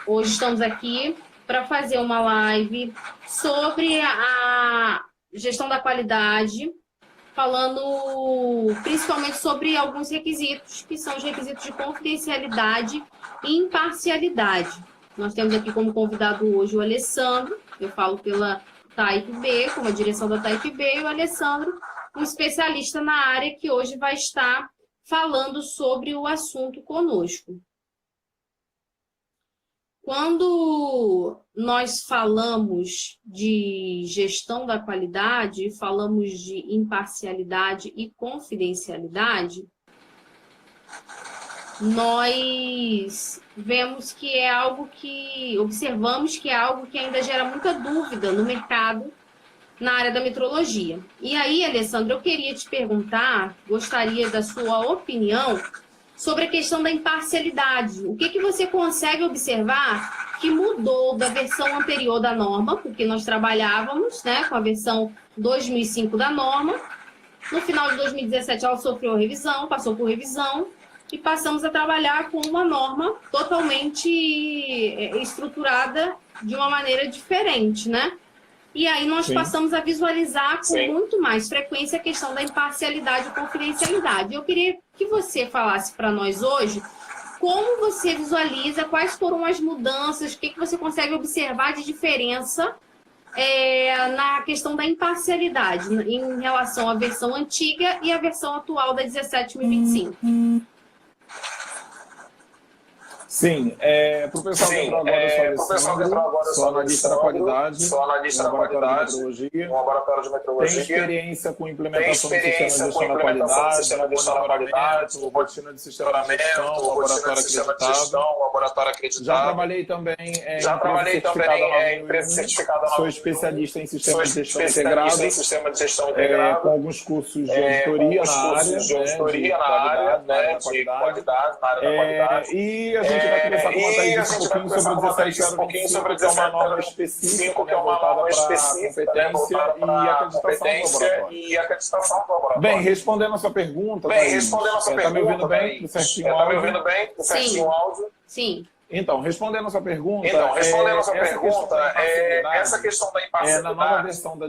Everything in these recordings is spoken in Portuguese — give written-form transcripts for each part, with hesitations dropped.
Hoje estamos aqui para fazer uma live sobre a gestão da qualidade, falando principalmente sobre alguns requisitos, que são os requisitos de confidencialidade e imparcialidade. Nós temos aqui como convidado hoje o Alessandro, eu falo pela Type B, como a direção da Type B, e o Alessandro, um especialista na área que hoje vai estar falando sobre o assunto conosco. Quando nós falamos de gestão da qualidade, falamos de imparcialidade e confidencialidade, nós vemos que é algo que, observamos que é algo que ainda gera muita dúvida no mercado, na área da metrologia. E aí, Alessandro, eu queria te perguntar, gostaria da sua opinião sobre a questão da imparcialidade. O que você consegue observar que mudou da versão anterior da norma, porque nós trabalhávamos, né, com a versão 2005 da norma. No final de 2017 ela sofreu revisão, passou por revisão, e passamos a trabalhar com uma norma totalmente estruturada de uma maneira diferente, né? E aí nós passamos a visualizar com muito mais frequência a questão da imparcialidade e confidencialidade. Eu queria que você falasse para nós hoje como você visualiza, quais foram as mudanças, o que você consegue observar de diferença na questão da imparcialidade em relação à versão antiga e à versão atual da 17.025. Sim, para o pessoal que entrou agora, sou analista da qualidade, no laboratório de metrologia, tem experiência com implementação do sistema de gestão da qualidade, rotina de sistema de gestão, laboratório acreditado. Já trabalhei também em empresa certificada, sou especialista em sistema de gestão integrado, com alguns cursos de auditoria na área, de qualidade, na área da qualidade. E a gente vai começar a comentar isso um pouquinho sobre 17.025, que é uma norma específica, voltada para a competência e acreditação do laboratório. Bem, respondendo a sua pergunta, está me ouvindo bem? Está me ouvindo bem? Certinho o áudio? Sim. Então, respondendo a sua pergunta, essa questão da imparcialidade, na nova versão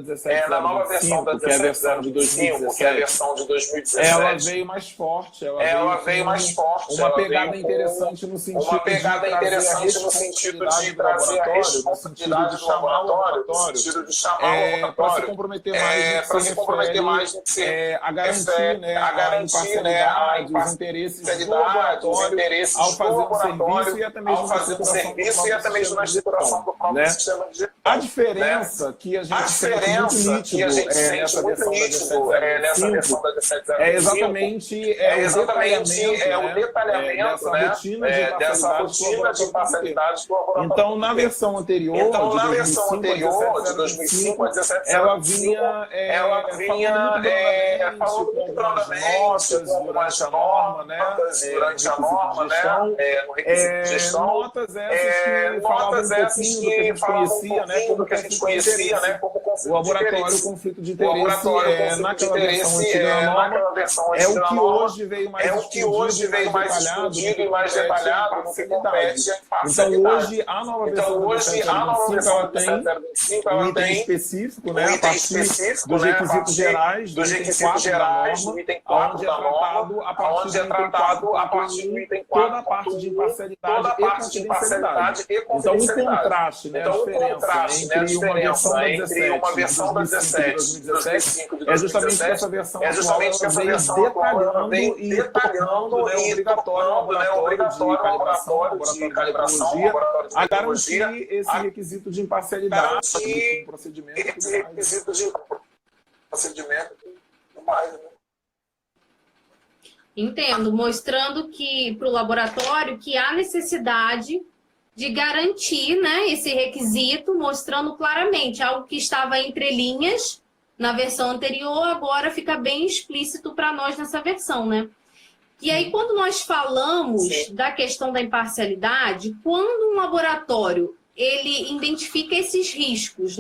da 17.025, que é a versão de 2017, ela veio mais forte, ela veio uma pegada interessante no sentido de trazer a responsabilidade do laboratório, no sentido de chamar o laboratório para se comprometer mais no que se refere a garantir a imparcialidade do laboratório ao fazer o serviço e até mesmo na estruturação do próprio sistema de gestão. A diferença que a gente sente muito nítido nessa versão da 17.025 é exatamente o detalhamento dessa rotina de imparcialidade do laboratório. Então, na versão anterior, de 2005 a 17.025, ela vinha falando muito claramente durante a norma, durante a norma, no requisito de gestão. Notas essas que falavam um pouquinho do que a gente conhecia, como conflito de interesse. Naquela versão antiga da norma, o que hoje veio mais discutido e mais detalhado no que compete a imparcialidade. Então, hoje, a nova versão da 17.025 ela tem um item específico, a partir dos requisitos gerais, do item 4 da norma, onde é tratado a partir do item 4 toda a parte de imparcialidade e confidencialidade. Então, o contraste, a diferença entre uma versão da 17 de 2005 é justamente que essa versão atual vem detalhando e tornando obrigatório de calibração, a garantir esse requisito de imparcialidade, esse requisito de procedimento e tudo mais, né? Entendo, mostrando que para o laboratório que há necessidade de garantir, esse requisito, mostrando claramente algo que estava entre linhas na versão anterior, agora fica bem explícito para nós nessa versão, né? E aí, quando nós falamos da questão da imparcialidade, quando um laboratório ele identifica esses riscos,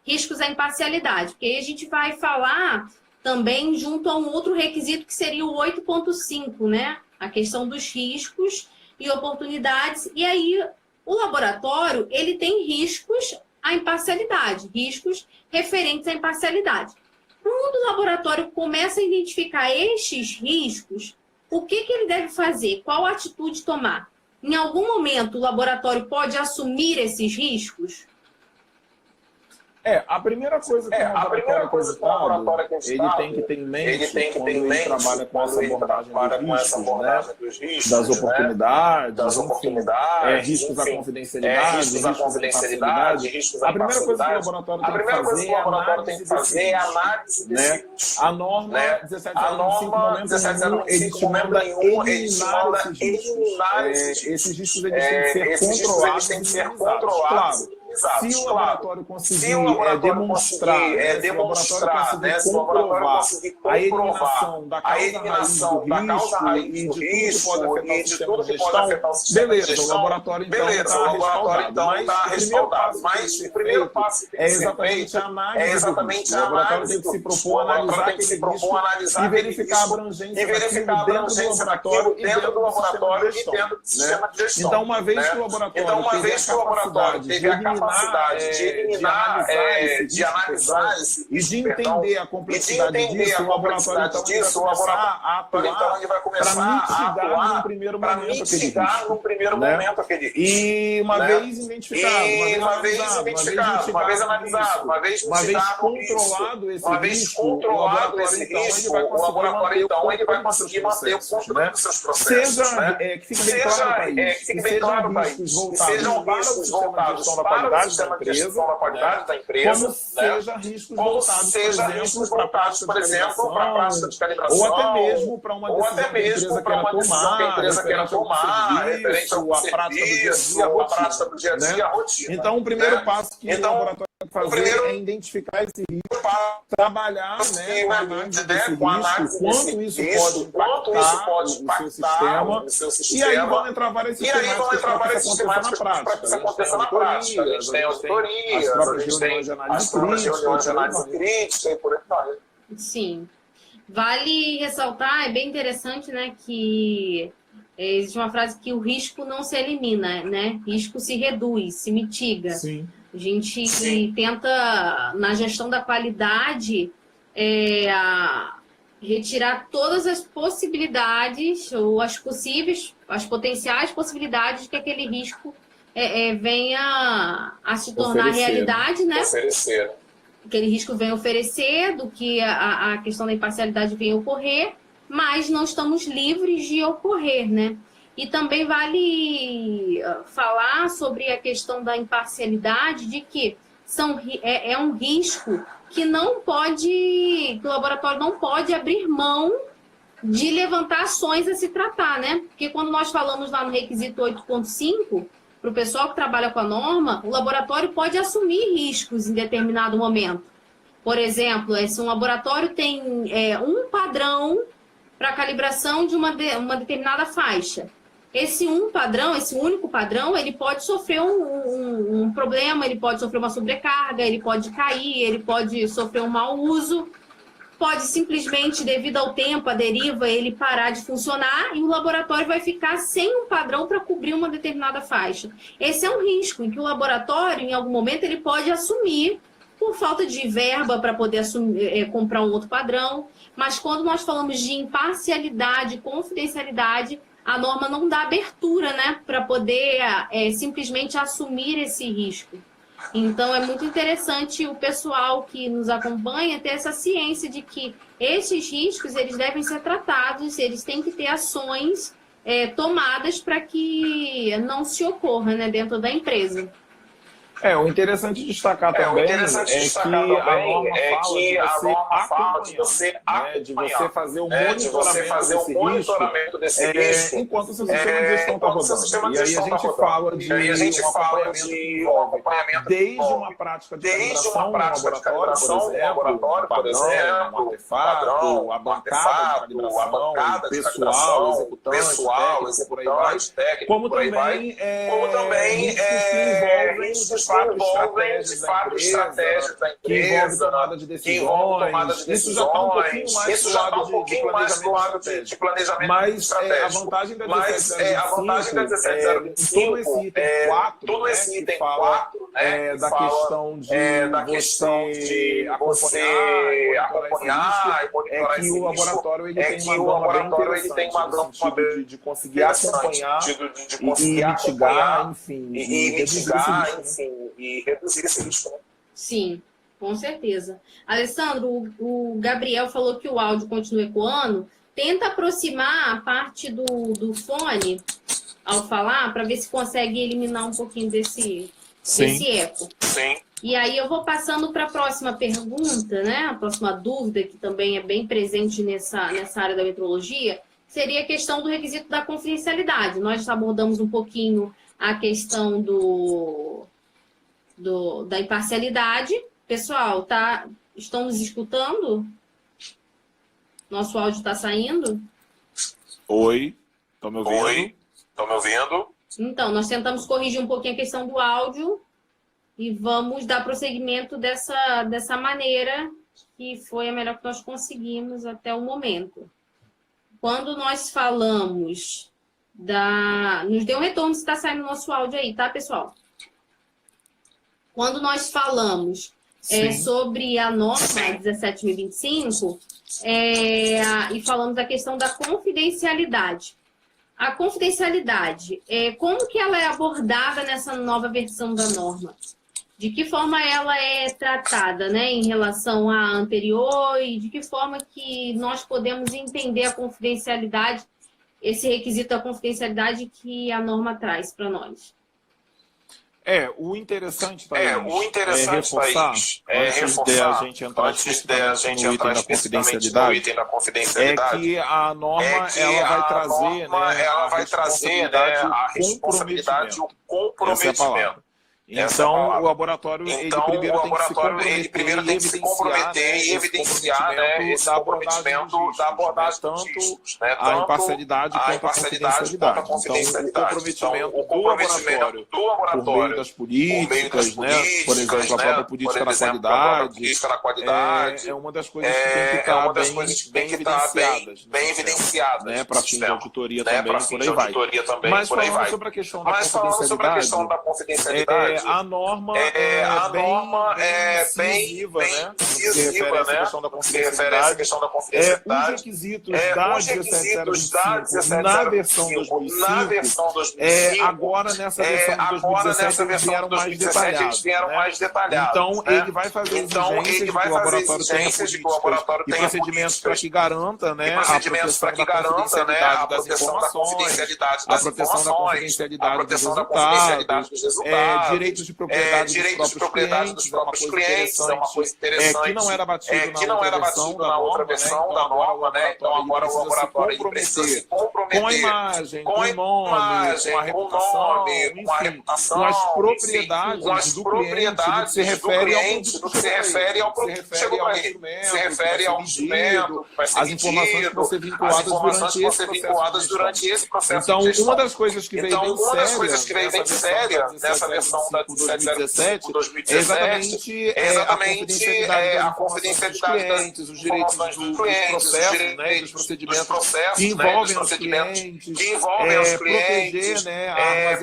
riscos à imparcialidade, porque aí a gente vai falar também junto a um outro requisito que seria o 8.5, a questão dos riscos e oportunidades. E aí O laboratório, ele tem riscos à imparcialidade, riscos referentes à imparcialidade. Quando o laboratório começa a identificar estes riscos, o que ele deve fazer? Qual atitude tomar? Em algum momento, o laboratório pode assumir esses riscos? A primeira coisa que o laboratório ele tem que ter em mente quando ele trabalha com essa abordagem dos riscos, das oportunidades, riscos da confidencialidade, riscos da imparcialidade. A primeira coisa que o laboratório tem que fazer é análise desse risco. A norma 1705, momento nenhum, ele te manda eliminar esses riscos. Esses riscos têm que ser controlados. Se o laboratório conseguir demonstrar, se o laboratório conseguir comprovar a eliminação da causa raiz do risco e de tudo que pode afetar o sistema de gestão, o laboratório então está respaldado. Mas o primeiro passo que tem que ser feito é exatamente a análise do risco. O laboratório tem que se propor analisar e verificar a abrangência daquilo dentro do laboratório e dentro do sistema de gestão. Então, uma vez que o laboratório teve a capacidade de eliminar, de analisar e de entender a complexidade disso, o laboratório então vai começar a atuar num primeiro momento aquele risco. E uma vez identificado, uma vez analisado, uma vez controlado esse risco, o laboratório então ele vai conseguir manter o controle dos seus processos. Que fique bem claro para isso. Sejam riscos voltados para o sistema de gestão da qualidade da empresa, como seja riscos voltados, por exemplo, para a prática de calibração, ou até mesmo para uma decisão que a empresa queira tomar, referente ao serviço, a prática do dia a dia, a rotina. Então, o primeiro passo que o laboratório tem que fazer é identificar esse risco, trabalhar com a análise desse risco, quanto isso pode impactar no seu sistema, e aí vão entrar várias sistemáticas para que isso aconteça na prática. A gente tem auditorias, a gente tem as próprias reuniões de análise crítica e por aí vai. Sim. Vale ressaltar, é bem interessante, né, que existe uma frase que o risco não se elimina, né? Risco se reduz, se mitiga. Sim. A gente tenta, na gestão da qualidade, retirar todas as possibilidades, ou as potenciais possibilidades de que aquele risco venha a se tornar realidade, né? Aquele risco vem oferecer, do que a questão da imparcialidade vem ocorrer, mas não estamos livres de ocorrer, né? E também vale falar sobre a questão da imparcialidade, de que é um risco que que o laboratório não pode abrir mão de levantar ações a se tratar, né? Porque quando nós falamos lá no requisito 8.5, para o pessoal que trabalha com a norma, o laboratório pode assumir riscos em determinado momento. Por exemplo, se um laboratório tem um padrão para calibração de uma determinada faixa, esse único padrão, ele pode sofrer um problema, ele pode sofrer uma sobrecarga, ele pode cair, ele pode sofrer um mau uso, pode simplesmente, devido ao tempo, a deriva, ele parar de funcionar e o laboratório vai ficar sem um padrão para cobrir uma determinada faixa. Esse é um risco em que o laboratório, em algum momento, ele pode assumir por falta de verba para poder comprar um outro padrão, mas quando nós falamos de imparcialidade, confidencialidade, a norma não dá abertura, né, para poder simplesmente assumir esse risco. Então, é muito interessante o pessoal que nos acompanha ter essa ciência de que esses riscos, eles devem ser tratados, eles têm que ter ações tomadas para que não se ocorra, né, dentro da empresa. O interessante de destacar também é que a norma fala de você acompanhar, de você fazer o monitoramento desse risco enquanto o seu sistema de gestão está rodando. E aí a gente fala de um acompanhamento desde uma prática de calibração no laboratório, por exemplo, um artefato, a bancada de calibração, o pessoal, executante, técnico, como também riscos que envolvem de fato estratégias da empresa, que envolvem tomada de decisões. Isso já está um pouquinho mais do lado de planejamento estratégico. A vantagem da 17025 é todo esse item 4, da questão de você acompanhar e monitorar esse risco, que o laboratório tem uma gama de conseguir acompanhar e mitigar, enfim, e reduzir esse risco. Sim, com certeza. Alessandro, o Gabriel falou que o áudio continua ecoando. Tenta aproximar a parte do fone ao falar, para ver se consegue eliminar um pouquinho desse eco. Sim. E aí eu vou passando para a próxima pergunta, né? A próxima dúvida, que também é bem presente nessa área da metrologia, seria a questão do requisito da confidencialidade. Nós abordamos um pouquinho a questão da imparcialidade. Pessoal, estão nos escutando? Nosso áudio está saindo? Oi, estão me ouvindo? Então, nós tentamos corrigir um pouquinho a questão do áudio e vamos dar prosseguimento dessa maneira, que foi a melhor que nós conseguimos até o momento. Quando nós falamos nos dê um retorno se está saindo o nosso áudio aí, tá, pessoal? Quando nós falamos sobre a norma 17.025 e falamos da questão da confidencialidade. A confidencialidade, como que ela é abordada nessa nova versão da norma? De que forma ela é tratada, né, em relação à anterior e de que forma que nós podemos entender a confidencialidade, esse requisito da confidencialidade que a norma traz para nós? O interessante, Thaís, antes de a gente entrar no item da confidencialidade, é que a norma ela vai trazer a responsabilidade e o comprometimento. Então, o laboratório ele primeiro tem que se comprometer e evidenciar esse comprometimento da abordagem dos riscos, a imparcialidade quanto a confidencialidade. Então, o comprometimento do laboratório por meio das políticas, por exemplo, a própria política da qualidade, é uma das coisas que tem que estar bem evidenciadas, para fins de auditoria também, Mas falando sobre a questão da confidencialidade, a norma é bem incisiva, porque refere a essa questão da confidencialidade. Os requisitos da 17.025 na versão 2005, agora nessa versão de 2017 eles vieram mais detalhados. Então, ele vai fazer exigências de que o laboratório tenha procedimentos para que garanta, a proteção da confidencialidade das informações, a proteção da confidencialidade dos resultados, direitos de propriedade dos próprios clientes, é uma coisa interessante, que não era batido na outra versão da norma, Então agora o laboratório precisa se comprometer com a imagem, com o nome, com a reputação, com as propriedades do cliente, do que se refere ao produto que chegou para ele, se refere ao instrumento, as informações que vão ser vinculadas durante esse processo. Então, uma das coisas que veio bem séria nessa versão da 2017 é exatamente a confidencialidade das clientes, os direitos dos processos, dos procedimentos que envolvem os clientes,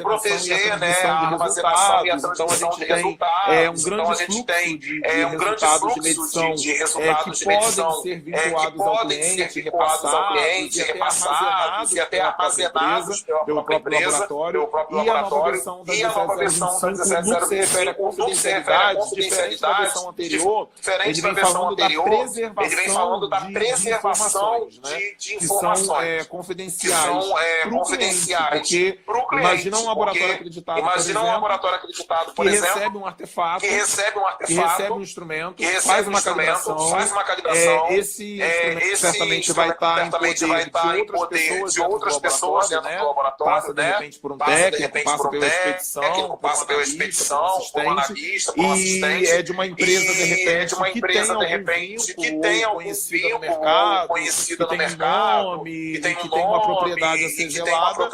proteger a armazenação e a transmissão de resultados. Então, a gente tem um grande fluxo de resultados de medição que podem ser vinculados ao cliente, repassados e até armazenados pela própria empresa, pelo próprio laboratório. E a nova versão da 17.025 no que se refere à confidencialidade, diferente da versão anterior, ele vem falando da preservação de informações que são confidenciais porque imagina um laboratório acreditado, por exemplo, que recebe um artefato, que recebe um instrumento, faz uma calibração, esse instrumento certamente vai estar em poder de outras pessoas dentro do laboratório, passa de repente por um técnico, passa pela expedição, como analista, como assistente, e é de uma empresa, de repente, que tem algum vínculo conhecida no mercado, que tem uma propriedade a ser zelada,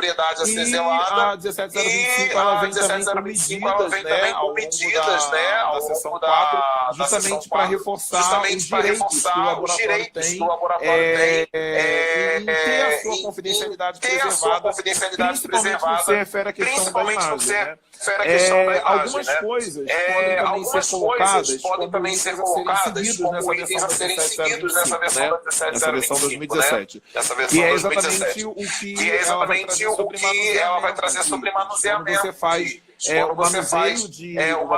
a 17025 ela vem também com medidas, né, ao longo da sessão 4, justamente para reforçar os direitos que o laboratório tem em ter a sua confidencialidade preservada, principalmente no que se refere à questão da imagem, né? Algumas coisas podem também ser colocadas como itens a serem seguidos nessa versão da 1717, que é exatamente o que ela vai trazer sobre manuseamento. Você faz o manuseio o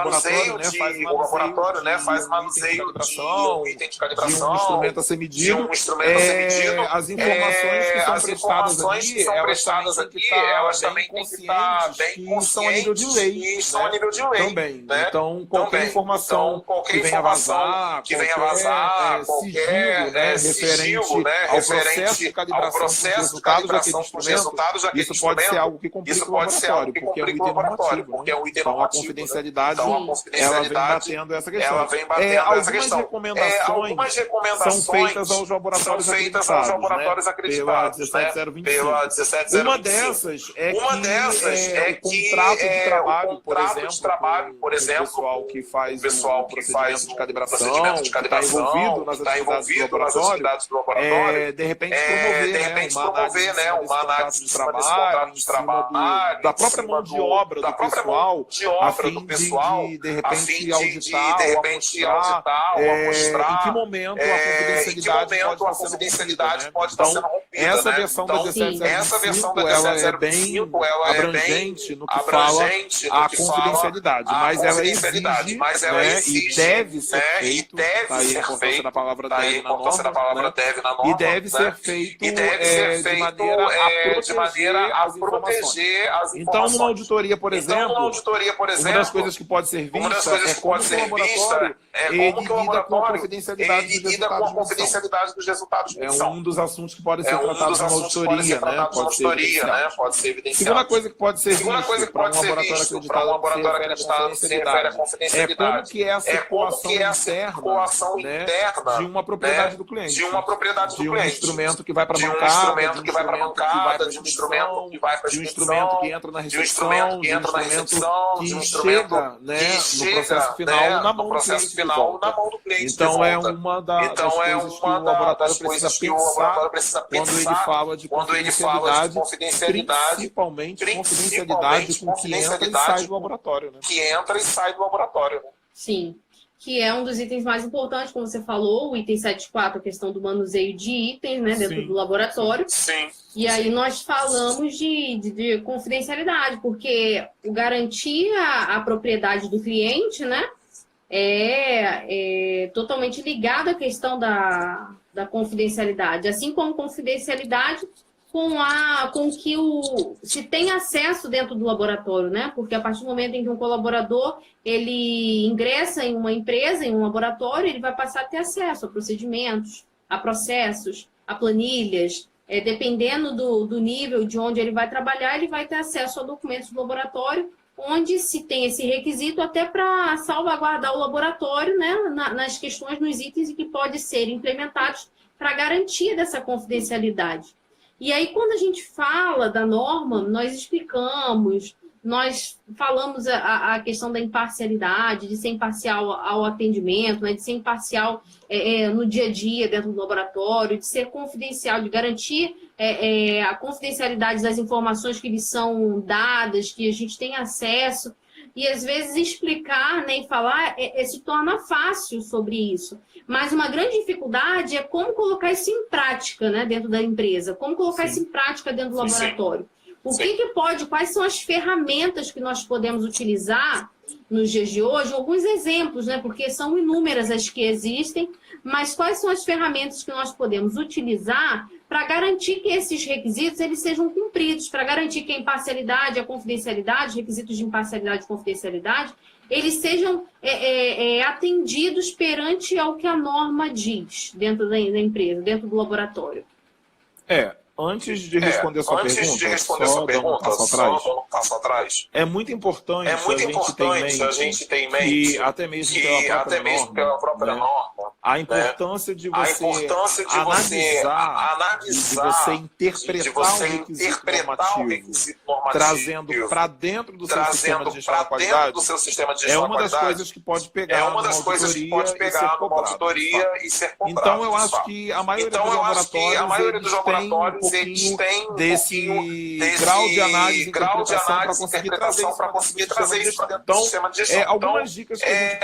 laboratório, né, faz manuseio de um item de calibração, de um instrumento a ser medido, as informações que são prestadas aqui, elas também têm que estar bem conscientes, que estão a nível de lei, também. Né? Então, qualquer informação que venha vazar, qualquer sigilo, né, referente ao processo de calibração dos resultados daquele instrumento, isso pode ser algo que complica o laboratório, porque é um item normativo. Porque é um item então, normativo, a confidencialidade, ela vem batendo essa questão. Algumas recomendações são feitas aos laboratórios acreditados, pela 17025. Uma dessas é que o contrato de trabalho, por exemplo, o pessoal que faz o procedimento de calibração, que está envolvido nas atividades do laboratório, de repente promover, né, uma análise de trabalho, da própria mão de obra do pessoal, a fim de auditar ou mostrar em que momento a confidencialidade pode estar sendo rompida. Essa versão da 1705 ela é bem abrangente no que fala a confidencialidade, mas ela exige, e deve ser feito, aí a importância da palavra deve na norma, e deve ser feito de maneira a proteger as informações. Então, numa auditoria, por exemplo, uma das coisas que pode ser vista é como o laboratório lida com a confidencialidade dos resultados de medição. É um dos assuntos que pode ser tratado na auditoria, né? Pode ser evidenciado. Segunda coisa que pode ser vista para um laboratório acreditado se refere à confidencialidade. É como que é a circulação interna de uma propriedade do cliente. De um instrumento que vai para a bancada, de um instrumento que vai para a instrumento que entra na recepção, de um instrumento que chega no processo final na mão do cliente. Então é uma das coisas que o laboratório precisa pensar quando ele fala de confidencialidade, principalmente confidencialidade com que entra e sai do laboratório. Sim, que é um dos itens mais importantes, como você falou, o item 7.4, a questão do manuseio de itens, né, dentro do laboratório. Sim. E aí nós falamos de confidencialidade, porque o garantir a propriedade do cliente, né, é totalmente ligado à questão da confidencialidade, assim como confidencialidade com que se tem acesso dentro do laboratório, né? Porque a partir do momento em que um colaborador ele ingressa em uma empresa, em um laboratório, ele vai passar a ter acesso a procedimentos, a processos, a planilhas. Dependendo do nível de onde ele vai trabalhar, ele vai ter acesso a documentos do laboratório, onde se tem esse requisito até para salvaguardar o laboratório, né? Nas questões, nos itens que podem ser implementados para garantia dessa confidencialidade. E aí, quando a gente fala da norma, nós explicamos, nós falamos a questão da imparcialidade, de ser imparcial ao atendimento, né, de ser imparcial no dia a dia dentro do laboratório, de ser confidencial, de garantir a confidencialidade das informações que lhes são dadas, que a gente tem acesso. E, às vezes, explicar, né, e falar se torna fácil sobre isso. Mas uma grande dificuldade é como colocar isso em prática, né, dentro da empresa, como colocar isso em prática dentro do laboratório. O que pode, quais são as ferramentas que nós podemos utilizar nos dias de hoje? Alguns exemplos, né, porque são inúmeras as que existem, mas quais são as ferramentas que nós podemos utilizar para garantir que esses requisitos eles sejam cumpridos, para garantir que a imparcialidade, a confidencialidade, os requisitos de imparcialidade e confidencialidade, eles sejam atendidos perante ao que a norma diz dentro da empresa, dentro do laboratório. Antes de responder a sua pergunta, só um passo atrás. É muito importante a gente ter em mente que, até mesmo pela própria norma, a importância de você analisar, de você interpretar o requisito normativo, trazendo para dentro do seu sistema de gestão da qualidade, é uma das coisas que pode pegar numa auditoria e ser cobrado. Então, eu acho que a maioria dos laboratórios eles têm desse grau de análise e interpretação para conseguir trazer isso para dentro do sistema de gestão. Algumas dicas que a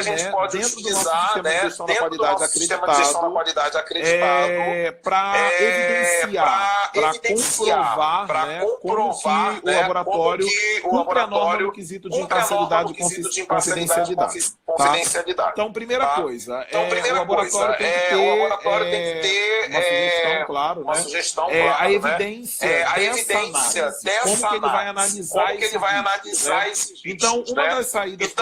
gente pode utilizar dentro do nosso sistema de gestão da qualidade acreditado para evidenciar, para comprovar como que o laboratório cumpre a norma no quesito de imparcialidade e confidencialidade. Então, primeira coisa, o laboratório tem que ter uma sugestão, claro, a evidência dessa análise, como que ele vai analisar esses riscos. Então, uma das saídas,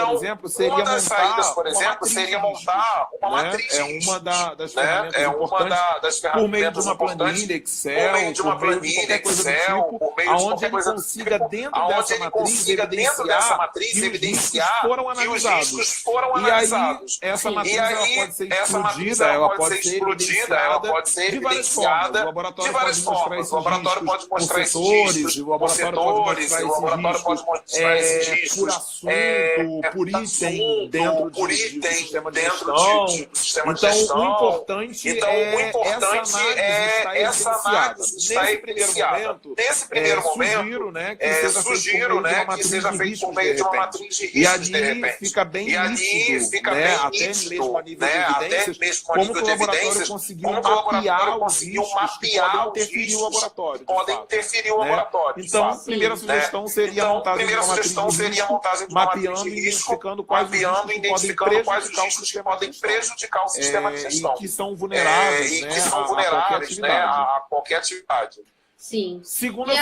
por exemplo, seria montar uma matriz. É uma das ferramentas importantes, por meio de uma planilha Excel, por meio de qualquer coisa do tipo, onde ele consiga, dentro dessa matriz, evidenciar que os riscos foram analisados. E aí, essa matriz ela pode ser explodida, ela pode ser evidenciada de várias formas. O laboratório pode mostrar esses riscos por setores, o laboratório pode mostrar esses riscos por item dentro do sistema de gestão. Então, o importante é essa análise estar evidenciada. Nesse primeiro momento, sugiro que seja feito por meio de uma matriz de riscos, de repente. Fica bem nítido, até mesmo a nível de evidências, como que o laboratório conseguiu mapear os riscos que podem interferir o laboratório. Então, a primeira sugestão seria a montagem de uma matriz de risco, identificando quais os riscos que podem prejudicar o sistema de gestão. E que são vulneráveis, a qualquer atividade. Sim. Segunda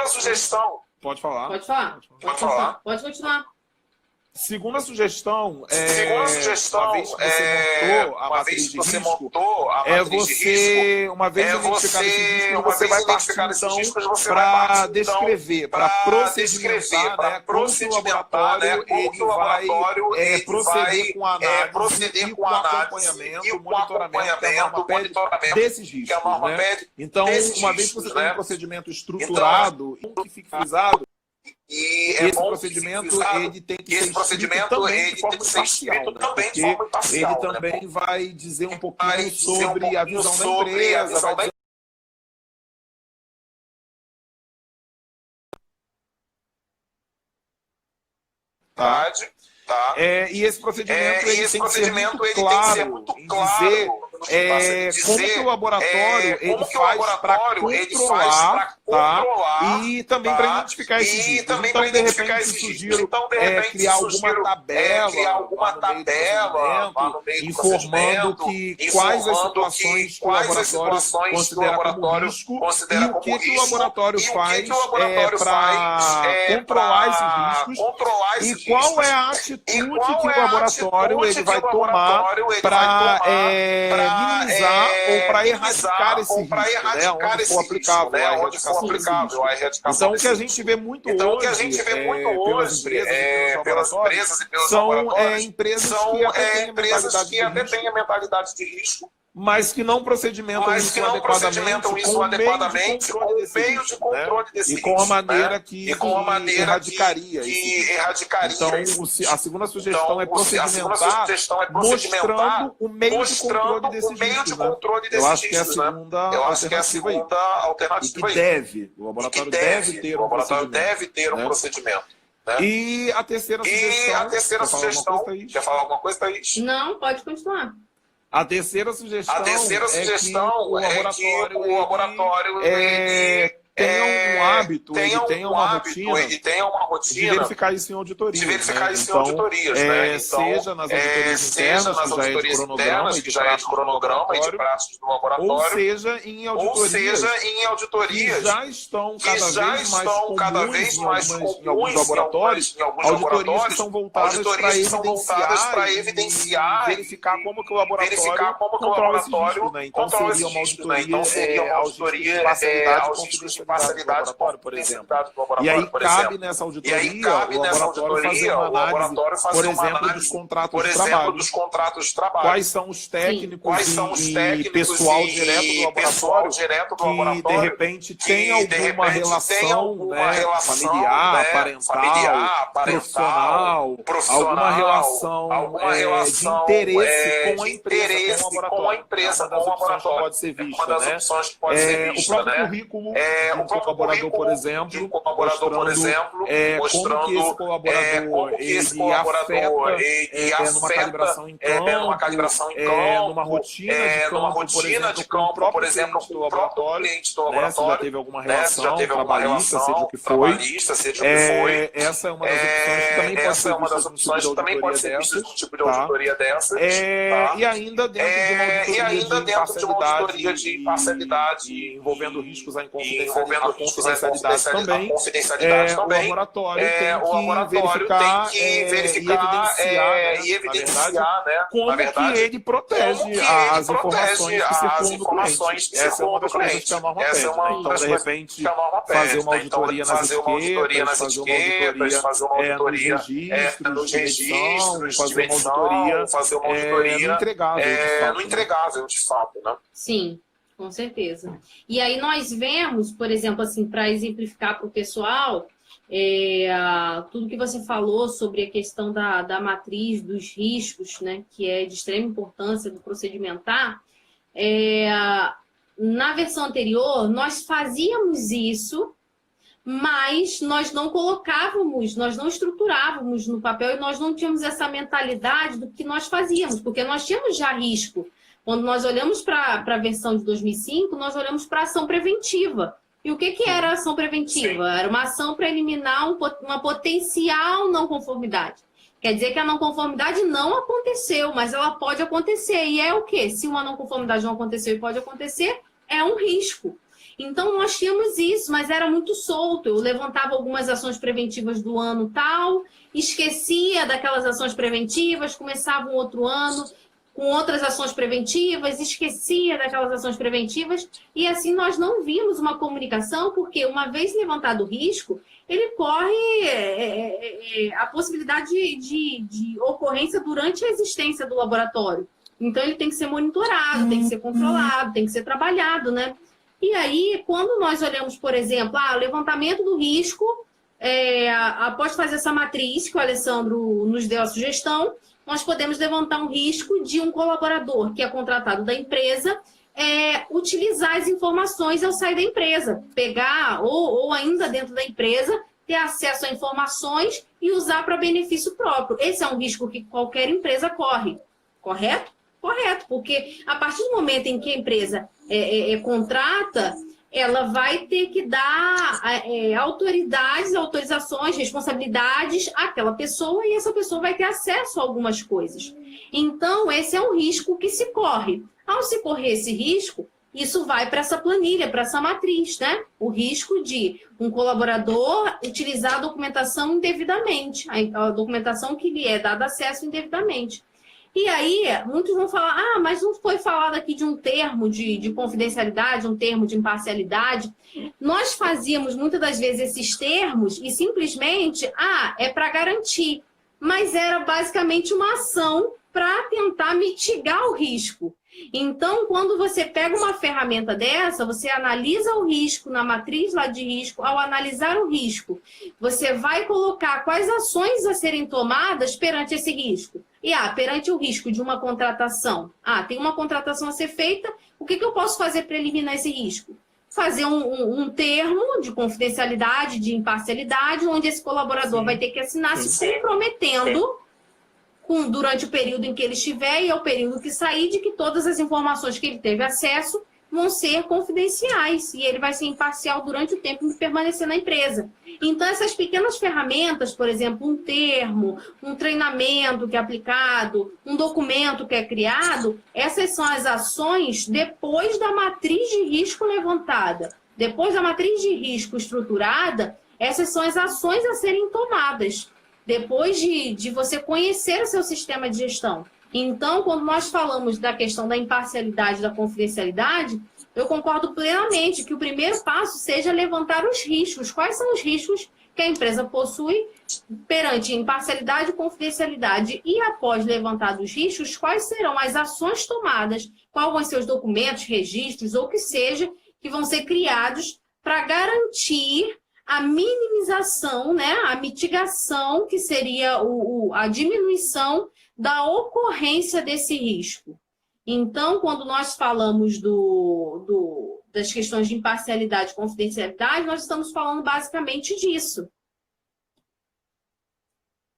sugestão. Pode falar. Pode continuar. Segunda sugestão, uma vez que você montou a matriz de risco, uma vez identificado esses riscos, você vai partir, então, para descrever, para procedimentar, como que o laboratório ele vai proceder com a análise e com o acompanhamento, o monitoramento que a norma pede desses riscos. Então, uma vez que você tem um procedimento estruturado e que fique frisado, e esse procedimento ele tem que ser escrito também de forma imparcial, porque ele também vai dizer um pouquinho sobre a visão da empresa, e esse procedimento ele tem que ser muito claro em dizer como que o laboratório ele faz para controlar, e também para identificar esses riscos. Então, de repente, sugiro criar alguma tabela no meio do informando quais as situações que o laboratório considera como risco e o que o laboratório faz para controlar esses riscos e qual é a atitude que o laboratório ele vai tomar para minimizar ou para erradicar esse risco, onde for aplicável a erradicação. Então, o que a gente vê muito hoje pelas empresas e pelos laboratórios são empresas que até têm a mentalidade de risco, mas que não procedimentam isso adequadamente com o meio de controle desse risco, e com a maneira que erradicaria isso. Então, a segunda sugestão é procedimentar mostrando o meio de controle desses riscos. Eu acho que é a segunda alternativa aí. O laboratório deve ter um procedimento. E a terceira sugestão... Quer falar alguma coisa, Thaís? Não, pode continuar. A terceira sugestão é que o laboratório tenha um hábito, ele tenha uma rotina de verificar isso em auditorias. Seja nas auditorias internas, que já é de cronograma e de prazos do laboratório, ou seja em auditorias que já estão cada vez mais comuns em alguns laboratórios, auditorias que são voltadas para evidenciar e verificar como que o laboratório controla esse risco, né? Então seria uma auditoria de parcialidade, por exemplo. E aí cabe nessa auditoria o laboratório fazer uma análise, por exemplo, dos contratos de trabalho. Quais são os técnicos e pessoal direto do laboratório que de repente tem alguma relação, né, familiar, parental, profissional, alguma relação de interesse com a empresa, com o laboratório. Pode ser vista, né? O próprio currículo de um colaborador, por exemplo, mostrando como que esse colaborador ele afeta numa calibração em campo, numa rotina de campo, por exemplo, com o próprio cliente do laboratório. Se já teve alguma relação trabalhista, seja o que foi. Essa é uma das opções que também pode ser vista num tipo de auditoria dessas. E ainda dentro de uma auditoria de parcialidade envolvendo riscos à confidencialidade também, o laboratório tem que verificar e evidenciar, né, como que ele protege as informações que circulam do cliente. Essa é uma das coisas que a norma pede. Então, de repente, fazer uma auditoria nas etiquetas, fazer uma auditoria nos registros, fazer uma auditoria no entregável, de fato, né? Sim, com certeza. E aí nós vemos, por exemplo, assim, para exemplificar para o pessoal, tudo que você falou sobre a questão da matriz, dos riscos, né, que é de extrema importância do procedimentar, na versão anterior, nós fazíamos isso, mas nós não colocávamos, nós não estruturávamos no papel e nós não tínhamos essa mentalidade do que nós fazíamos, porque nós tínhamos já risco. Quando nós olhamos para a versão de 2005, nós olhamos para a ação preventiva. E o que era a ação preventiva? Era uma ação para eliminar uma potencial não conformidade. Quer dizer que a não conformidade não aconteceu, mas ela pode acontecer. E é o quê? Se uma não conformidade não aconteceu e pode acontecer, é um risco. Então, nós tínhamos isso, mas era muito solto. Eu levantava algumas ações preventivas do ano tal, esquecia daquelas ações preventivas, começava um outro ano com outras ações preventivas, esquecia daquelas ações preventivas, e assim nós não vimos uma comunicação, porque uma vez levantado o risco, ele corre a possibilidade de ocorrência durante a existência do laboratório. Então, ele tem que ser monitorado, tem que ser controlado, tem que ser trabalhado, né? E aí, quando nós olhamos, por exemplo, o levantamento do risco, após fazer essa matriz que o Alessandro nos deu a sugestão, nós podemos levantar um risco de um colaborador que é contratado da empresa utilizar as informações ao sair da empresa, pegar ou ainda dentro da empresa, ter acesso a informações e usar para benefício próprio. Esse é um risco que qualquer empresa corre, correto? Correto, porque a partir do momento em que a empresa contrata, ela vai ter que dar autorizações, responsabilidades àquela pessoa e essa pessoa vai ter acesso a algumas coisas. Então, esse é um risco que se corre. Ao se correr esse risco, isso vai para essa planilha, para essa matriz, né? O risco de um colaborador utilizar a documentação indevidamente, a documentação que lhe é dada acesso indevidamente. E aí, muitos vão falar, mas não foi falado aqui de um termo de confidencialidade, um termo de imparcialidade. Nós fazíamos muitas das vezes esses termos e simplesmente, é para garantir. Mas era basicamente uma ação para tentar mitigar o risco. Então, quando você pega uma ferramenta dessa, você analisa o risco na matriz lá de risco. Ao analisar o risco, você vai colocar quais ações a serem tomadas perante esse risco. E perante o risco de uma contratação, tem uma contratação a ser feita, o que eu posso fazer para eliminar esse risco? Fazer um termo de confidencialidade, de imparcialidade, onde esse colaborador vai ter que assinar se comprometendo durante o período em que ele estiver e ao período que sair, de que todas as informações que ele teve acesso vão ser confidenciais e ele vai ser imparcial durante o tempo de permanecer na empresa. Então, essas pequenas ferramentas, por exemplo, um termo, um treinamento que é aplicado, um documento que é criado, essas são as ações depois da matriz de risco levantada. Depois da matriz de risco estruturada, essas são as ações a serem tomadas, depois de você conhecer o seu sistema de gestão. Então, quando nós falamos da questão da imparcialidade, da confidencialidade, eu concordo plenamente que o primeiro passo seja levantar os riscos. Quais são os riscos que a empresa possui perante imparcialidade e confidencialidade? E após levantados os riscos, quais serão as ações tomadas, quais vão ser os documentos, registros ou que seja, que vão ser criados para garantir a minimização, né, a mitigação, que seria a diminuição da ocorrência desse risco. Então, quando nós falamos das questões de imparcialidade e confidencialidade, nós estamos falando basicamente disso.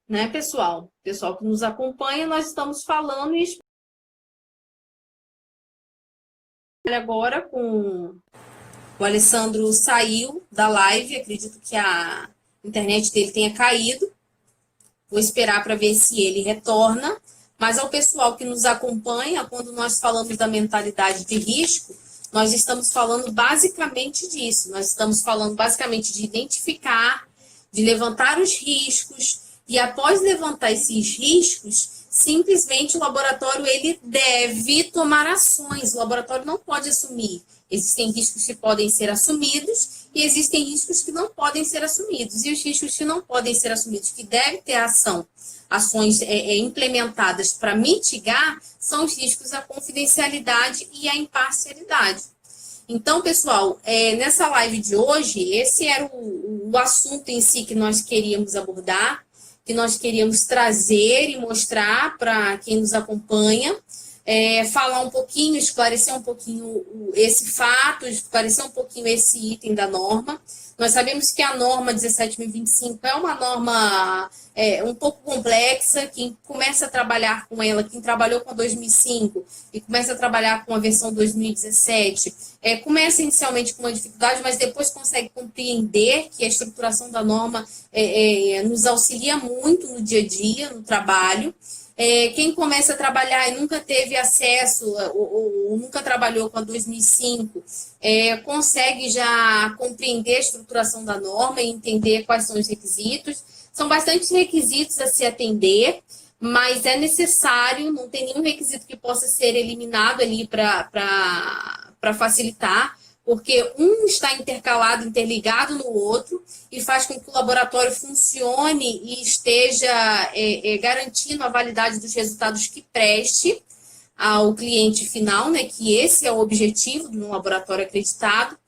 Né, pessoal? Pessoal que nos acompanha, nós estamos falando e agora com o Alessandro saiu da live, acredito que a internet dele tenha caído. Vou esperar para ver se ele retorna. Mas ao pessoal que nos acompanha, quando nós falamos da mentalidade de risco, nós estamos falando basicamente disso. Nós estamos falando basicamente de identificar, de levantar os riscos. E após levantar esses riscos, simplesmente o laboratório ele deve tomar ações. O laboratório não pode assumir. Existem riscos que podem ser assumidos e existem riscos que não podem ser assumidos. E os riscos que não podem ser assumidos, que devem ter ações implementadas para mitigar, são os riscos à confidencialidade e à imparcialidade. Então, pessoal, nessa live de hoje, esse era o assunto em si que nós queríamos abordar, que nós queríamos trazer e mostrar para quem nos acompanha. Falar um pouquinho, esclarecer um pouquinho esse fato, esclarecer um pouquinho esse item da norma. Nós sabemos que a norma 17.025 é uma norma um pouco complexa. Quem começa a trabalhar com ela, quem trabalhou com a 2005 e começa a trabalhar com a versão 2017, começa inicialmente com uma dificuldade, mas depois consegue compreender que a estruturação da norma nos auxilia muito no dia a dia, no trabalho. Quem começa a trabalhar e nunca teve acesso ou nunca trabalhou com a 2005, consegue já compreender a estruturação da norma e entender quais são os requisitos. São bastante requisitos a se atender, mas é necessário, não tem nenhum requisito que possa ser eliminado ali para facilitar, porque um está intercalado, interligado no outro, e faz com que o laboratório funcione e esteja garantindo a validade dos resultados que preste ao cliente final, né, que esse é o objetivo de um laboratório acreditado.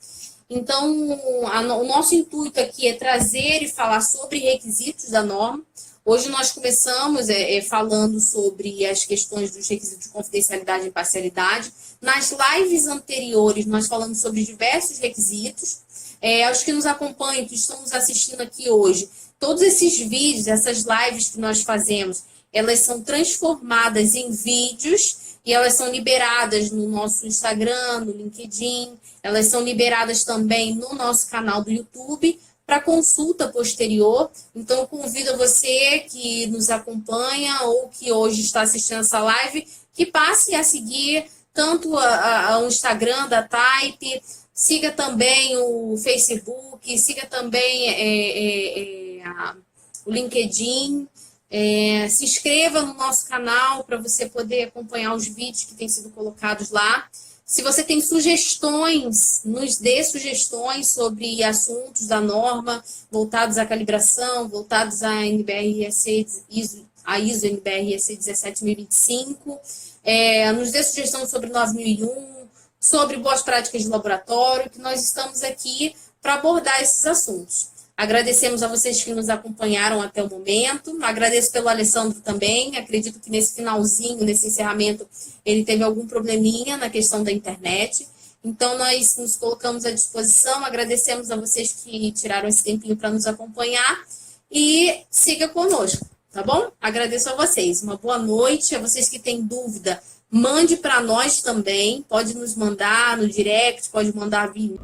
Então, o nosso intuito aqui é trazer e falar sobre requisitos da norma. Hoje nós começamos falando sobre as questões dos requisitos de confidencialidade e imparcialidade. Nas lives anteriores, nós falamos sobre diversos requisitos. Aos que nos acompanham, que estão nos assistindo aqui hoje, todos esses vídeos, essas lives que nós fazemos, elas são transformadas em vídeos e elas são liberadas no nosso Instagram, no LinkedIn, elas são liberadas também no nosso canal do YouTube, para consulta posterior. Então, eu convido você que nos acompanha ou que hoje está assistindo essa live, que passe a seguir tanto o Instagram da Type, siga também o Facebook, siga também o LinkedIn, se inscreva no nosso canal para você poder acompanhar os vídeos que têm sido colocados lá. Se você tem sugestões, nos dê sugestões sobre assuntos da norma voltados à calibração, voltados à ISO NBREC 17025. Nos dê sugestão sobre 9001, sobre boas práticas de laboratório, que nós estamos aqui para abordar esses assuntos. Agradecemos a vocês que nos acompanharam até o momento. Agradeço pelo Alessandro também. Acredito que nesse finalzinho, nesse encerramento, ele teve algum probleminha na questão da internet. Então, nós nos colocamos à disposição. Agradecemos a vocês que tiraram esse tempinho para nos acompanhar. E siga conosco, tá bom? Agradeço a vocês. Uma boa noite. A vocês que têm dúvida, Mande para nós também, pode nos mandar no direct, pode mandar via